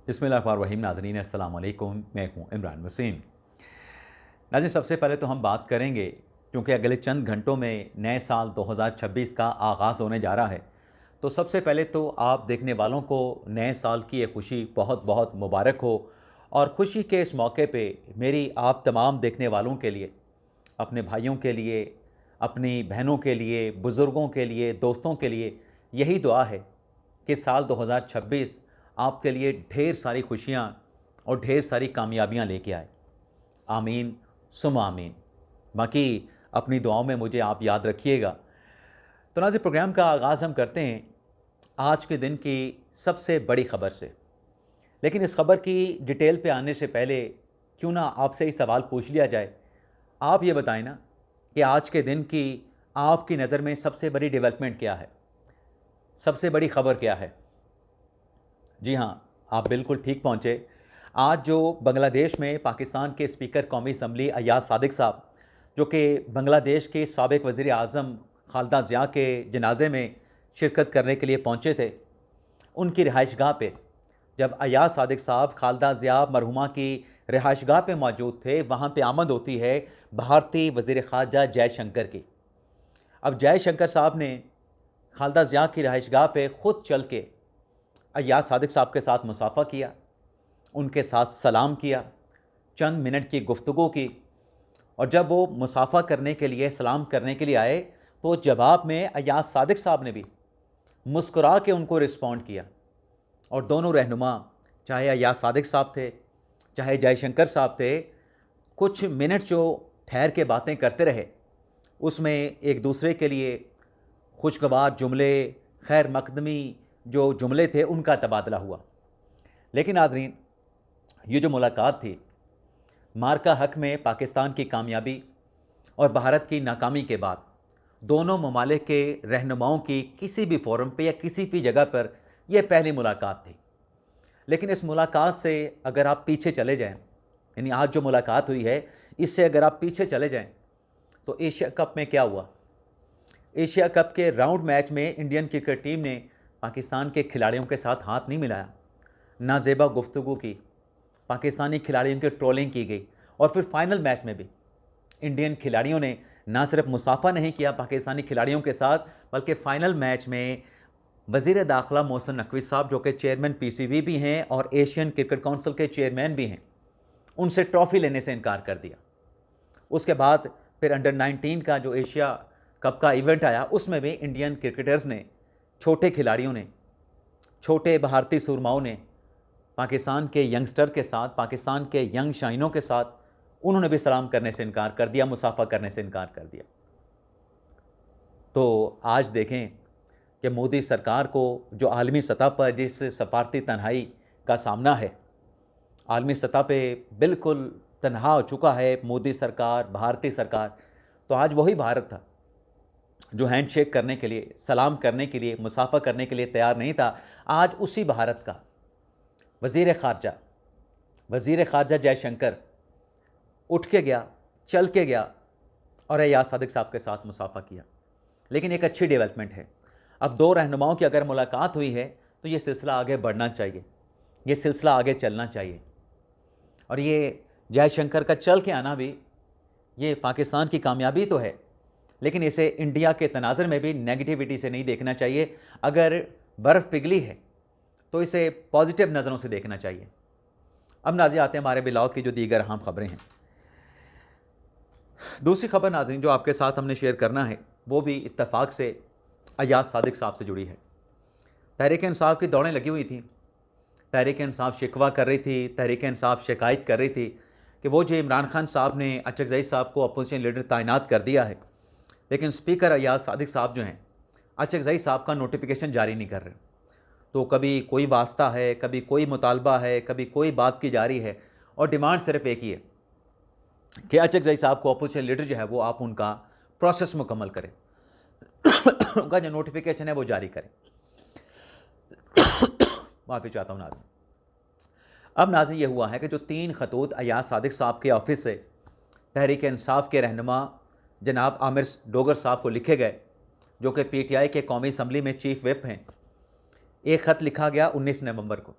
बिस्मिल्लाहिर्रहमानिर्रहीम। नाज़रीन अस्सलाम वालेकुम, मैं हूँ इमरान वसीम। नाज़रीन, सबसे पहले तो हम बात करेंगे, क्योंकि अगले चंद घंटों में नए साल 2026 का आगाज़ होने जा रहा है, तो सबसे पहले तो आप देखने वालों को नए साल की ये खुशी बहुत बहुत मुबारक हो। और खुशी के इस मौके पे मेरी आप तमाम देखने वालों के लिए, अपने भाइयों के लिए, अपनी बहनों के लिए, बुज़ुर्गों के लिए, दोस्तों के लिए यही दुआ है कि साल 2026 आपके लिए ढेर सारी खुशियाँ और ढेर सारी कामयाबियाँ लेके आए। आमीन सुम्मा आमीन। बाकी अपनी दुआओं में मुझे आप याद रखिएगा। तो नाज़रीन, प्रोग्राम का आगाज़ हम करते हैं आज के दिन की सबसे बड़ी ख़बर से। लेकिन इस खबर की डिटेल पे आने से पहले क्यों ना आपसे ही सवाल पूछ लिया जाए। आप ये बताएं ना कि आज के दिन की आपकी नज़र में सबसे बड़ी डेवलपमेंट क्या है, सबसे बड़ी खबर क्या है? जी हाँ, आप बिल्कुल ठीक पहुँचे। आज जो बांग्लादेश में पाकिस्तान के स्पीकर कौमी असम्बली अय्याज सादिक साहब, जो कि बांग्लादेश के साबिक़ वज़ीर आज़म खालिदा ज़िया के जनाजे में शिरकत करने के लिए पहुँचे थे, उनकी रिहाइशगाह पे जब अय्याज सादिक साहब खालिदा ज़िया मरहुमा की रिहाइशगाह पे मौजूद थे, वहाँ पे आमद होती है भारतीय वज़ीर ख़ारजा जयशंकर की। अब जयशंकर साहब ने खालिदा ज़िया की रिहाइशगाह पे ख़ुद चल के अय्याज सादिक साहब के साथ मुसाफ़ा किया, उनके साथ सलाम किया, चंद मिनट की गुफ्तगू की। और जब वो मुसाफ़ा करने के लिए, सलाम करने के लिए आए, तो जवाब में अय्याज सादिक साहब ने भी मुस्कुरा के उनको रिस्पॉन्ड किया। और दोनों रहनुमा, चाहे अय्याज सादिक साहब थे, चाहे जयशंकर साहब थे, कुछ मिनट जो ठहर के बातें करते रहे, उसमें एक दूसरे के लिए खुशगवार जुमले, खैर मकदमी जो जुमले थे, उनका तबादला हुआ। लेकिन नाज़रीन, ये जो मुलाकात थी, मार्का हक में पाकिस्तान की कामयाबी और भारत की नाकामी के बाद दोनों ममालिक के रहनुमाओं की किसी भी फोरम पे या किसी भी जगह पर यह पहली मुलाकात थी। लेकिन इस मुलाकात से अगर आप पीछे चले जाएं, यानी आज जो मुलाकात हुई है, इससे अगर आप पीछे चले जाएं, तो एशिया कप में क्या हुआ? एशिया कप के राउंड मैच में इंडियन क्रिकेट टीम ने पाकिस्तान के खिलाड़ियों के साथ हाथ नहीं मिलाया, नाजेबा गुफ्तगू की, पाकिस्तानी खिलाड़ियों की ट्रोलिंग की गई। और फिर फाइनल मैच में भी इंडियन खिलाड़ियों ने ना सिर्फ मुसाफा नहीं किया पाकिस्तानी खिलाड़ियों के साथ, बल्कि फ़ाइनल मैच में वज़ीर दाखिला मोहसिन नकवी साहब, जो कि चेयरमैन पीसीबी भी हैं और एशियन क्रिकेट काउंसिल के चेयरमैन भी हैं, उनसे ट्रॉफ़ी लेने से इनकार कर दिया। उसके बाद फिर अंडर 19 का जो एशिया कप का इवेंट आया, उसमें भी इंडियन क्रिकेटर्स ने, छोटे खिलाड़ियों ने, छोटे भारतीय सूरमाओं ने पाकिस्तान के यंगस्टर के साथ, पाकिस्तान के यंग शाइनों के साथ, उन्होंने भी सलाम करने से इनकार कर दिया, मुसाफा करने से इनकार कर दिया। तो आज देखें कि मोदी सरकार को जो आलमी सतह पर जिस सफारती तन्हाई का सामना है, आलमी सतह पे बिल्कुल तन्हा हो चुका है मोदी सरकार, भारतीय सरकार। तो आज वही भारत था जो हैंडशेक करने के लिए, सलाम करने के लिए, मुसाफा करने के लिए तैयार नहीं था। आज उसी भारत का वज़ीर ख़ारजा जयशंकर उठ के गया, चल के गया और अय्याज सादिक साहब के साथ मुसाफा किया। लेकिन एक अच्छी डेवलपमेंट है, अब दो रहनुमाओं की अगर मुलाकात हुई है, तो ये सिलसिला आगे बढ़ना चाहिए, ये सिलसिला आगे चलना चाहिए। और ये जयशंकर का चल के आना भी, ये पाकिस्तान की कामयाबी तो है, लेकिन इसे इंडिया के तनाज़ुर में भी नेगेटिविटी से नहीं देखना चाहिए। अगर बर्फ़ पिघली है तो इसे पॉजिटिव नज़रों से देखना चाहिए। अब नाज़रीन, आते हैं हमारे ब्लॉग की जो दीगर अहम खबरें हैं। दूसरी खबर नाज़रीन जो आपके साथ हमने शेयर करना है, वो भी इत्तफाक से अय्याज सादिक साहब से जुड़ी है। तहरीक इंसाफ की दौड़ें लगी हुई थी, तहरीक इंसाफ शिकवा कर रही थी, तहरीक इंसाफ शिकायत कर रही थी कि वो जो इमरान खान साहब ने अचकज़ई साहब को अपोजिशन लीडर तैनात कर दिया है, लेकिन स्पीकर अय्याज सादिक साहब जो हैं, अचकज़ई साहब का नोटिफिकेशन जारी नहीं कर रहे। तो कभी कोई वास्ता है, कभी कोई मुतालबा है, कभी कोई बात की जा रही है, और डिमांड सिर्फ एक ही है कि अचकज़ई साहब को अपोजिशन लीडर जो है वो आप उनका प्रोसेस मुकम्मल करें, उनका जो नोटिफिकेशन है वो जारी करें। माफ़ी चाहता हूँ नाज़रीन। अब नाज़रीन ये हुआ है कि जो 3 खतूत अय्याज सादिक साहब के ऑफिस से तहरीक इंसाफ के रहनुमा जनाब आमिर डोगर साहब को लिखे गए, जो कि पीटीआई के कौमी असम्बली में चीफ विप हैं। एक ख़त लिखा गया 19 नवंबर को,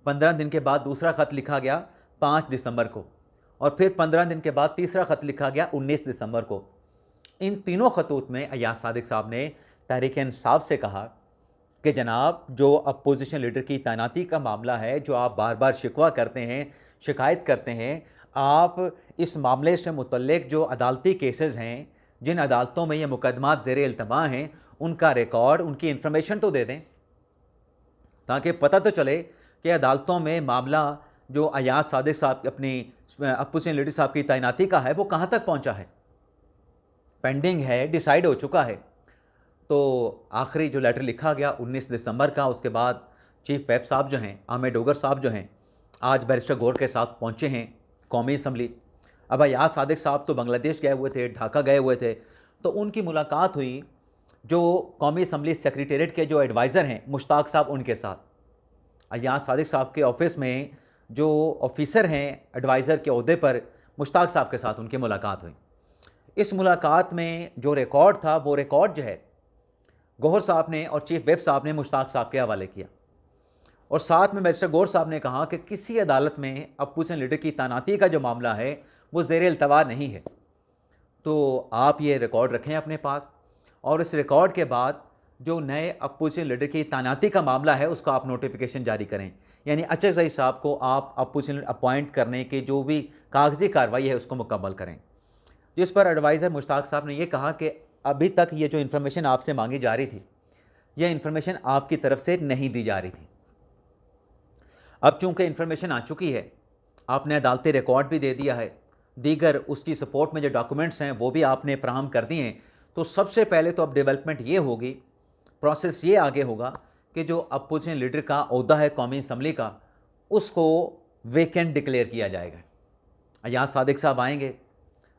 15 दिन के बाद दूसरा ख़त लिखा गया 5 दिसंबर को, और फिर 15 दिन के बाद तीसरा ख़त लिखा गया 19 दिसंबर को। इन तीनों खतूत में अय्याज सादिक साहब ने तहरीक इंसाफ से कहा कि जनाब, जो अपोजिशन लीडर की तैनाती का मामला है, जो आप बार बार शिकवा करते हैं, शिकायत करते हैं, आप इस मामले से मुतल्लिक जो अदालती केसेस हैं, जिन अदालतों में ये मुकदमात ज़ेर इल्तमा हैं, उनका रिकॉर्ड, उनकी इन्फॉर्मेशन तो दे दें, ताकि पता तो चले कि अदालतों में मामला जो अय्याज सादिक साहब अपनी अपोजिशन लीडर साहब की तैनाती का है वो कहाँ तक पहुँचा है, पेंडिंग है, डिसाइड हो चुका है। तो आखिरी जो लेटर लिखा गया 19 दिसंबर का, उसके बाद चीफ व्हिप साहब जो हैं, आमिर डोगर साहब जो हैं, आज बैरिस्टर गौर के साथ पहुँचे हैं कौमी असम्बली। अब अय्याज सादिक साहब तो बांग्लादेश गए हुए थे, ढाका गए हुए थे, तो उनकी मुलाकात हुई जो कौमी असम्बली सेक्रेटेरिएट के जो एडवाइज़र हैं मुश्ताक साहब, उनके साथ। अय्याज सादिक साहब के ऑफिस में जो ऑफिसर हैं एडवाइज़र के अहदे पर, मुश्ताक साहब के साथ उनकी मुलाकात हुई। इस मुलाकात में जो रिकॉर्ड था, वो रिकॉर्ड जो है गौहर साहब ने और चीफ व्हिप साहब ने मुश्ताक साहब के हवाले किया, और साथ में बैरिस्टर गौर साहब ने कहा कि किसी अदालत में अपोजिशन लीडर की तैनाती का जो मामला है वो ज़ेर इल्तवा नहीं है, तो आप ये रिकॉर्ड रखें अपने पास, और इस रिकॉर्ड के बाद जो नए अपोजिशन लीडर की तैनाती का मामला है उसका आप नोटिफिकेशन जारी करें, यानी अचकज़ई साहब को आप अपोजिशन लीडर अपॉइंट करने की जो भी कागजी कार्रवाई है उसको मुकम्मल करें। जिस पर एडवाइज़र मुश्ताक साहब ने यह कहा कि अभी तक ये जो इन्फॉर्मेशन आपसे मांगी जा रही थी, यह इन्फॉर्मेशन आपकी तरफ से नहीं दी जा रही थी। अब चूंकि इन्फॉर्मेशन आ चुकी है, आपने अदालती रिकॉर्ड भी दे दिया है, दीगर उसकी सपोर्ट में जो डॉक्यूमेंट्स हैं वो भी आपने फ्राहम कर दिए हैं, तो सबसे पहले तो अब डेवलपमेंट ये होगी, प्रोसेस ये आगे होगा कि जो अपोजिशन लीडर का ओहदा है कौमी असम्बली का, उसको वेकेंट डिक्लेयर किया जाएगा। अय्याज सादिक साहब आएंगे,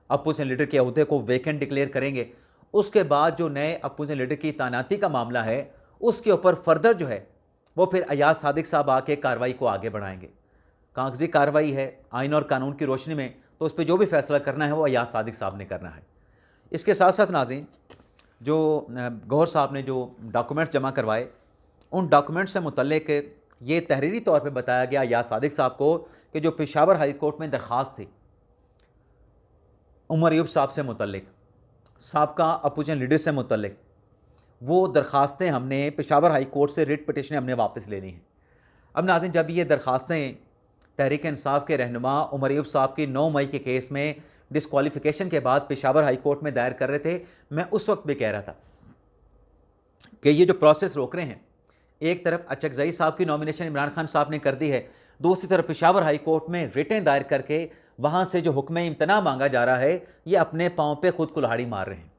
अपोजिशन लीडर के ओहदे को वेकेंट डिक्लेयर करेंगे। उसके बाद जो नए अपोजिशन लीडर की तैनाती का मामला है उसके ऊपर फर्दर जो है वो फिर अय्याज सादिक साहब आके कार्रवाई को आगे बढ़ाएंगे। कागजी कार्रवाई है आइन और कानून की रोशनी में, तो उस पर जो भी फैसला करना है वो अय्याज सादिक साहब ने करना है। इसके साथ साथ नाज़रीन, जो गौहर साहब ने जो डॉक्यूमेंट्स जमा करवाए, उन डॉक्यूमेंट्स से मुतल्लिक ये तहरीरी तौर पे बताया गया अय्याज सादिक साहब को कि जो पेशावर हाई कोर्ट में दरख्वास्त थी उमर अयूब साहब से मुतल्लिक, साबका अपोजिशन लीडर से मुतल्लिक, वो दरख्वास्तें हमने पेशावर हाई कोर्ट से रिट पिटिशन हमने वापस लेनी है। अब नाज़रीन, जब ये दरख्वास्तें तहरीक इंसाफ के रहनुमा उमर अयूब साहब की 9 मई के केस में डिस्क्वालिफिकेशन के बाद पेशावर हाई कोर्ट में दायर कर रहे थे, मैं उस वक्त भी कह रहा था कि ये जो प्रोसेस रोक रहे हैं, एक तरफ अचकज़ई साहब की नॉमिनेशन इमरान खान साहब ने कर दी है, दूसरी तरफ पेशावर हाई कोर्ट में रिटें दायर करके वहाँ से जो हुक्म इम्तना मांगा जा रहा है, ये अपने पाँव पे खुद कुल्हाड़ी मार रहे हैं।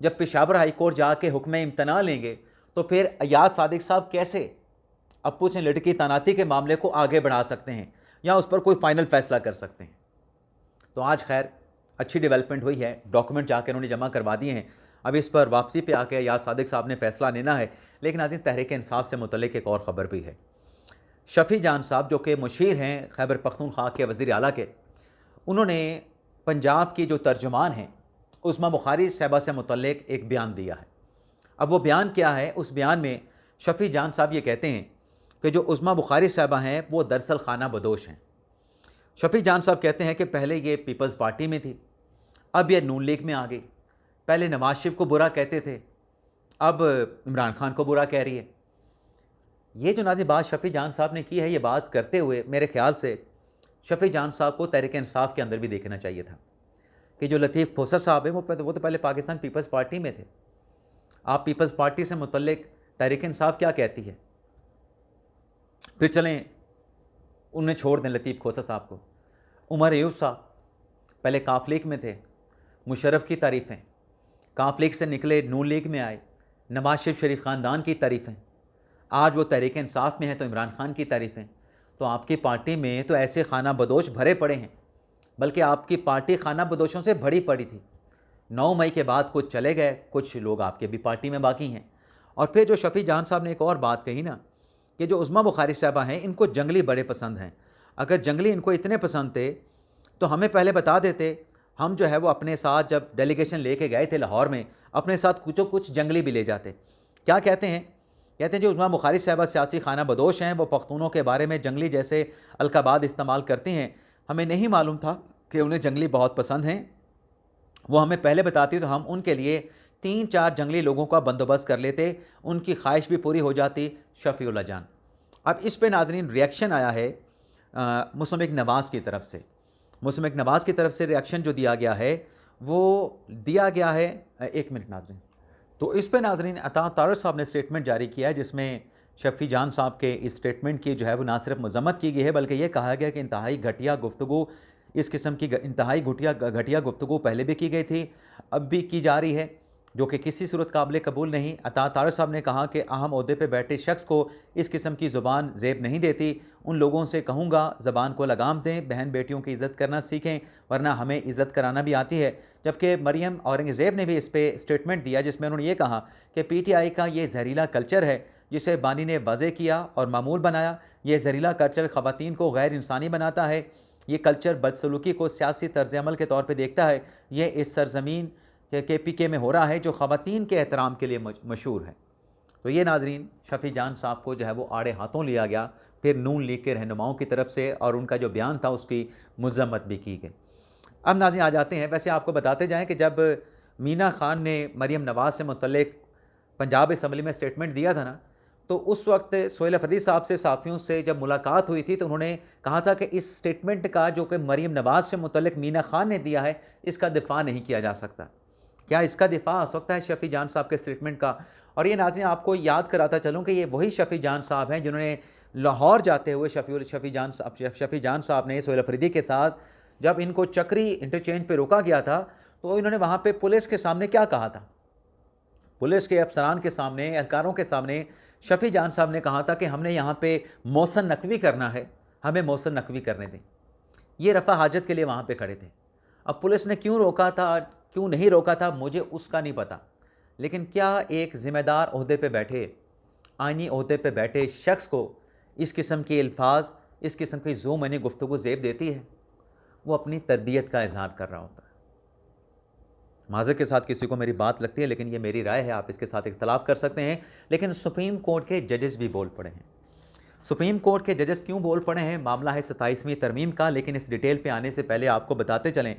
जब पेशावर हाई कोर्ट जाके हुक्म इम्तना लेंगे तो फिर अय्याज सादिक साहब कैसे अपोजिशन लीडर की तैनाती के मामले को आगे बढ़ा सकते हैं या उस पर कोई फाइनल फैसला कर सकते हैं। तो आज खैर अच्छी डेवलपमेंट हुई है, डॉक्यूमेंट जाकर उन्होंने जमा करवा दिए हैं। अब इस पर वापसी पे आके अय्याज सादिक साहब ने फैसला लेना है। लेकिन नाज़रीन, तहरीक इंसाफ से मुतल्लिक एक और ख़बर भी है। शफ़ी जान साहब जो कि मुशीर हैं खैबर पख्तूनख्वा के वज़ीर आला के, उन्होंने पंजाब की जो तर्जुमान हैं उस्मा बुखारी साहबा से मुतल्लिक एक बयान दिया है। अब वो बयान क्या है? उस बयान में शफ़ी जान साहब ये कहते हैं कि जो उस्मा बुखारी साहबा हैं वो दरअसल खाना बदोश हैं। शफ़ी जान साहब कहते हैं कि पहले ये पीपल्स पार्टी में थी, अब ये नून लीग में आ गई। पहले नवाज शरीफ को बुरा कहते थे, अब इमरान खान को बुरा कह रही है। ये जो नाज़रीन बात शफ़ी जान साहब ने की है, ये बात करते हुए मेरे ख़्याल से शफ़ी जान साहब को तहरीक इंसाफ के अंदर भी देखना चाहिए था कि जो लतीफ़ खोसर साहब है वो तो पहले पाकिस्तान पीपल्स पार्टी में थे। आप पीपल्स पार्टी से मुतल्लिक तहरीक इंसाफ क्या कहती है, फिर चलें उन्हें छोड़ दें लतीफ़ खोसर साहब को। उमर अयूब साहब पहले काफ लीग में थे, मुशर्रफ की तारीफ़ें, काफ लीग से निकले नून लीग में आए, नवाज शरीफ ख़ानदान की तारीफ़ें, आज वो तहरीक इंसाफ में है तो इमरान खान की तारीफ़ें। तो आपकी पार्टी में तो ऐसे खाना बदोश भरे पड़े हैं, बल्कि आपकी पार्टी खाना बदोशों से भरी पड़ी थी। 9 मई के बाद कुछ चले गए, कुछ लोग आपके भी पार्टी में बाकी हैं। और फिर जो शफ़ी जान साहब ने एक और बात कही ना कि जो उस्मा बुखारी साहबा हैं इनको जंगली बड़े पसंद हैं। अगर जंगली इनको इतने पसंद थे तो हमें पहले बता देते, हम जो है वो अपने साथ जब डेलीगेशन लेके गए थे लाहौर में, अपने साथ कुछ जंगली भी ले जाते। क्या कहते हैं कहते हैं जो उस्मा बुखारी साहबा सियासी खाना बदोश हैं, वो पख्तूनों के बारे में जंगली जैसे अलकाबात इस्तेमाल करती हैं। हमें नहीं मालूम था कि उन्हें जंगली बहुत पसंद हैं। वो हमें पहले बताती तो हम उनके लिए 3-4 जंगली लोगों का बंदोबस्त कर लेते, उनकी ख्वाहिश भी पूरी हो जाती। शफ़ीउल्लाह जान। अब इस पे नाज़रीन रिएक्शन आया है मुसम्मिक नवाज़ की तरफ से। मुसम्मिक नवाज़ की तरफ से रिएक्शन जो दिया गया है वो दिया गया है, एक मिनट नाज़रीन। तो इस पे नाज़रीन अता तारड़ साहब ने स्टेटमेंट जारी किया है, जिसमें शफ़ी जान साहब के इस स्टेटमेंट की जो है वो ना सिर्फ मज़म्मत की गई है, बल्कि ये कहा गया कि इंतहाई घटिया गुफ्तगू, इस किस्म की इंतहाई घटिया गुफ्तगू पहले भी की गई थी, अब भी की जा रही है, जो कि किसी सूरत काबिल कबूल नहीं। अता तारड़ साहब ने कहा कि अहम ओहदे पे बैठे शख्स को इस किस्म की ज़ुबान ज़ेब नहीं देती। उन लोगों से कहूँगा ज़बान को लगाम दें, बहन बेटियों की इज़्ज़त करना सीखें, वरना हमें इज़्ज़त कराना भी आती है। जबकि मरियम औरंगज़ेब ने भी इस पर स्टेटमेंट दिया, जिसमें उन्होंने ये कहा कि PTI का ये जहरीला कल्चर है जिसे बानी ने वाज़े किया और मामूल बनाया। ये जहरीला कल्चर ख़वातीन को गैर इंसानी बनाता है। ये कल्चर बदसलूकी को सियासी तर्ज़ अमल के तौर पर देखता है। ये इस सरजमीन के PK में हो रहा है जो ख़वातीन के एहतराम के लिए मशहूर है। तो ये नाज़रीन शफ़ी जान साहब को जो है वो आड़े हाथों लिया गया, फिर नून लीग के रहनुमाओं की तरफ से, और उनका जो बयान था उसकी मज़म्मत भी की गई। अब नाज़रीन आ जाते हैं, वैसे आपको बताते जाएं कि जब मीना खान ने मरियम नवाज़ से मुतल्लिक पंजाब असम्बली में स्टेटमेंट दिया था ना, तो उस वक्त सोहेल अफरीदी साहब से साफ़ियों से जब मुलाकात हुई थी तो उन्होंने कहा था कि इस स्टेटमेंट का जो कि मरियम नवाज़ से मुतल्लिक मीना खान ने दिया है, इसका दिफ़ा नहीं किया जा सकता। क्या इसका दिफ़ा हो सकता है शफ़ी जान साहब के स्टेटमेंट का? और ये नाज़रीन आपको याद कराता चलूँ कि ये वही शफ़ी जान साहब हैं जिन्होंने लाहौर जाते हुए शफ़ी जान साहब ने सोहेल अफरीदी के साथ जब इनको चक्री इंटरचेंज पे रोका गया था, तो इन्होंने वहाँ पे पुलिस के सामने क्या कहा था? पुलिस के अफसरान के सामने, एहलकारों के सामने शफ़ी जान साहब ने कहा था कि हमने यहाँ पे मौसन नकवी करना है, हमें मौसन नकवी करने दें। ये रफ़ा हाजत के लिए वहाँ पे खड़े थे। अब पुलिस ने क्यों रोका था, क्यों नहीं रोका था, मुझे उसका नहीं पता, लेकिन क्या एक ज़िम्मेदार ओहदे पे बैठे, आइनी ओहदे पे बैठे शख्स को इस किस्म के अल्फाज, इस किस्म की ज़ो मनी गुफ्तगू ज़ेब देती है? वो अपनी तरबियत का इजहार कर रहा होता है। माज़रत के साथ किसी को मेरी बात लगती है, लेकिन ये मेरी राय है, आप इसके साथ इख्तलाफ कर सकते हैं। लेकिन सुप्रीम कोर्ट के जजेस भी बोल पड़े हैं। सुप्रीम कोर्ट के जजेस क्यों बोल पड़े हैं? मामला है 27वीं तरमीम का, लेकिन इस डिटेल पे आने से पहले आपको बताते चलें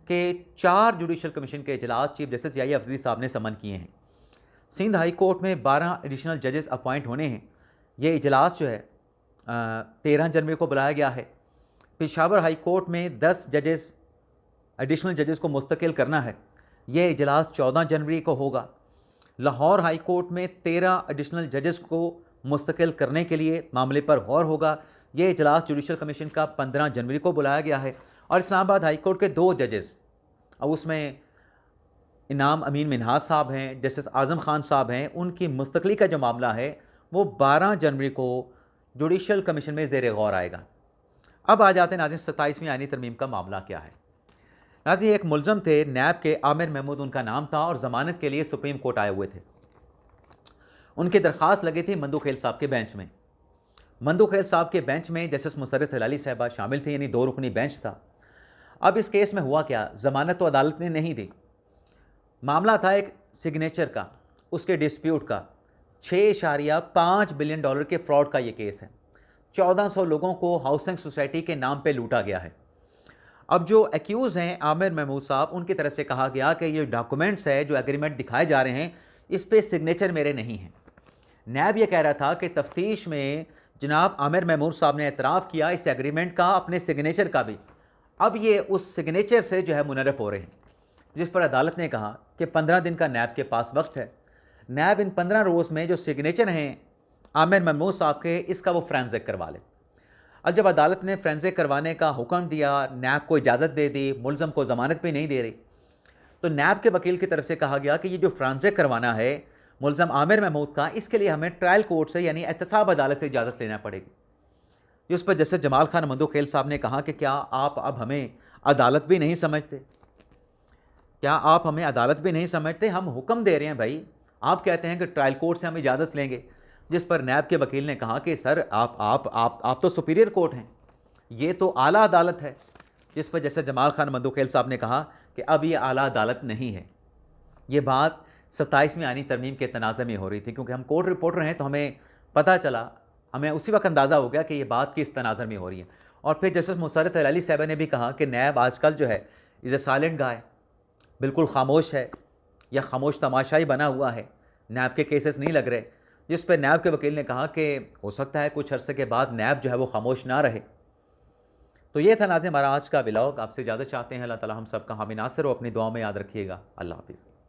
कि 4 जुडिशल कमीशन के इजलास चीफ जस्टिस याहिया अफरीदी साहब ने समन किए हैं। सिंध हाई कोर्ट में 12 एडिशनल जजेस अपॉइंट होने हैं। ये इजलास जो है 13 जनवरी को बुलाया गया है। पेशावर हाई कोर्ट में 10 जजेस, एडिशनल जजेस को मुस्तकिल करना है। ये इजलास 14 जनवरी को होगा। लाहौर हाई कोर्ट में 13 एडिशनल जजेस को मुस्तकिल करने के लिए मामले पर गौर होगा। ये इजलास जुडिशल कमीशन का 15 जनवरी को बुलाया गया है। और इस्लामाबाद हाई कोर्ट के 2 जजेस, अब उसमें इनाम अमीन मिन्हाज साहब हैं, जस्टिस आज़म खान साहब हैं, उनकी मुस्तकली का जो मामला है वो 12 जनवरी को जुडिशल कमीशन में ज़ेर गौर आएगा। अब आ जाते हैं नाज़रीन 27वीं आईनी तरमीम का मामला क्या है। नाज़रीन एक मुलज़म थे नैब के, आमिर महमूद उनका नाम था, और ज़मानत के लिए सुप्रीम कोर्ट आए हुए थे। उनकी दरख्वास्त लगी थी मंदू खेल साहब के बेंच में। मंदू खेल साहब के बेंच में जस्टिस मुसर्रत हिलाली साहबा शामिल थी, यानी 2 रुकनी बेंच था। अब इस केस में हुआ क्या, ज़मानत तो अदालत ने नहीं दी। मामला था एक सिग्नेचर का, उसके डिस्प्यूट का। $6.5 बिलियन के फ्रॉड का ये केस है। 1400 लोगों को हाउसिंग सोसाइटी के नाम पे लूटा गया है। अब जो एक्यूज़ हैं आमिर महमूद साहब, उनकी तरफ से कहा गया कि ये डॉक्यूमेंट्स है, जो एग्रीमेंट दिखाए जा रहे हैं, इस पे सिग्नेचर मेरे नहीं हैं। नैब ये कह रहा था कि तफ्तीश में जनाब आमिर महमूद साहब ने एतराफ़ किया इस एग्रीमेंट का, अपने सिग्नेचर का भी। अब ये उस सिग्नेचर से जो है मुनरफ़ हो रहे हैं, जिस पर अदालत ने कहा कि 15 दिन का नैब के पास वक्त है। नैब इन 15 रोज़ में जो सिग्नेचर हैं आमिर महमूद साहब के, इसका वो फ्रेंसिक करवा ले। अब जब अदालत ने फ्रेंसिक करवाने का हुक्म दिया, नैब को इजाज़त दे दी, मुलज़म को ज़मानत भी नहीं दे रही, तो नैब के वकील की तरफ से कहा गया कि ये जो फ्रेंसिक करवाना है मुलज़म आमिर महमूद का, इसके लिए हमें ट्रायल कोर्ट से यानी एहतसाब अदालत से इजाज़त लेना पड़ेगी। जिस पर जस्टिस जमाल खान मंदू खेल साहब ने कहा कि क्या आप अब हमें अदालत भी नहीं समझते? क्या आप हमें अदालत भी नहीं समझते? हम हुक्म दे रहे हैं भाई, आप कहते हैं कि ट्रायल कोर्ट से हम इजाज़त लेंगे। जिस पर नैब के वकील ने कहा कि सर आप तो सुपीरियर कोर्ट हैं, ये तो आला अदालत है। जिस पर जस्टिस जमाल खान मंदू खेल साहब ने कहा कि अब ये आला अदालत नहीं है। ये बात 27वीं आईनी तरमीम के तनाज़े में हो रही थी, क्योंकि हम कोर्ट रिपोर्टर हैं तो हमें पता चला, हमें उसी वक्त अंदाज़ा हो गया कि ये बात किस तनाज़र में हो रही है। और फिर जस्टिस मुसर्रत अली साहब ने भी कहा कि नैब आजकल जो है इज़ ए साइलेंट गाय, बिल्कुल खामोश है या खामोश तमाशाई बना हुआ है, नैब के केसेस नहीं लग रहे। जिस पर नैब के वकील ने कहा कि हो सकता है कुछ अरसे के बाद नैब जो है वो खामोश ना रहे। तो ये था नाज़रीन हमारा आज का व्लॉग। आपसे इजाज़त चाहते हैं। अल्लाह ताला हम सब का हामी नासिर हो। अपनी दुआ में याद रखिएगा। अल्लाह हाफ़िज़।